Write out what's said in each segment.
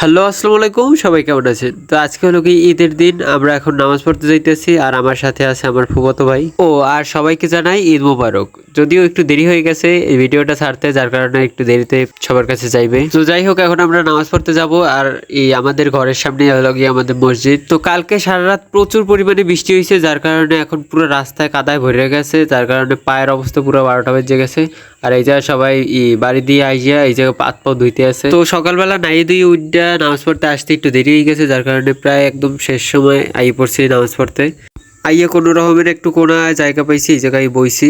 Hello, আসসালামু আলাইকুম। সবাই কেমন আছেন? তো আজকে হলো কি ঈদের দিন। আমরা এখন নামাজ পড়তে যাইতেছি আর আমার সাথে আছে আমার ফুফাতো ভাই। আর সবাইকে জানাই ঈদ মোবারক। যদিও একটু দেরি হয়ে গেছে এই ভিডিওটা ছাড়তে, যার কারণে একটু দেরিতে সবার কাছে যাইবে। তো যাই হোক, এখন আমরা নামাজ পড়তে যাব আর এই আমাদের ঘরের সামনে হলো গিয়ে আমাদের মসজিদ। তো কালকে সারা রাত প্রচুর পরিমাণে বৃষ্টি হয়েছে, যার কারণে এখন পুরো রাস্তায় কাদায় ভরে গেছে, যার কারণে পায়ের অবস্থা পুরো 12টা বেজে গেছে। আর এই জায়গায় সবাই বাড়ি দিয়ে আইয়া এই জায়গায় হাত পা ধুইতে আছে। তো সকালবেলা নাই দুই উইডা নামাজ পড়তে আসতে একটু দেরি হয়ে গেছে, যার কারণে প্রায় একদম শেষ সময় আই পড়ছি নামাজ পড়তে। আইয়া কোনো রকমের একটু কোনা জায়গা পাইছি, এই জায়গায় বইছি।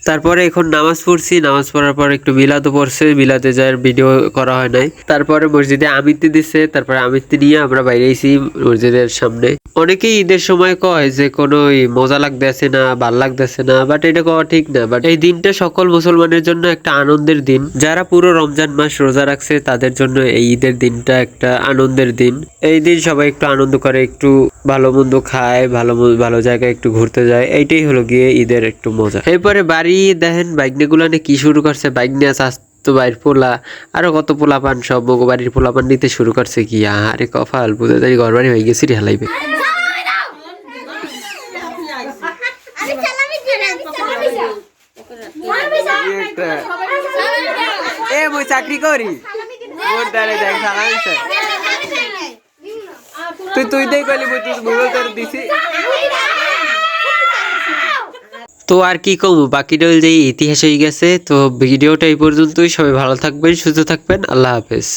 তারপরে এখন নামাজ পড়ছি, নামাজ পড়ার পর একটু মিলাদও পড়ছে, মিলাদে যাওয়ার ভিডিও করা হয় নাই। তারপরে মসজিদে আমিত্তি দিচ্ছে, তারপরে আমিত্তি নিয়ে আমরা বাইরে আইছি মসজিদের সামনে। অনেকেই ঈদের সময় কয় যে কোনো মজা লাগতেছে না, ভাল লাগতেছে না, বাট এটা কওয়া ঠিক না। বাট এই দিনটা সকল মুসলমানের জন্য একটা আনন্দের দিন। যারা পুরো রমজান মাস রোজা রাখছে তাদের জন্য এই ঈদের দিনটা একটা আনন্দের দিন। এই দিন সবাই একটু আনন্দ করে, একটু ভালো মন্দ খায়, ভালো জায়গায় একটু ঘুরতে যায়। এইটাই হলো গিয়ে ঈদের একটু মজা। এরপরে বাড়ি দেখেন বাইকগুলো নিয়ে কি শুরু করছে, বাইক নিয়ে তো বাইর পোলা আরো কত পোলাপান সব মগো বাড়ির পোলাপান নিতে শুরু করছে। কি আরে কপাল, বুঝে তারি ঘর বাড়ি হয়ে গেছি হালাইবে। মই চাকরি করি তুই দেই কইলি দিছি। তো আর কি কম, বাকিটা যে ইতিহাস হয়ে গেছে। তো ভিডিওটা এই পর্যন্তই। সবাই ভালো থাকবেন, সুস্থ থাকবেন। আল্লাহ হাফেজ।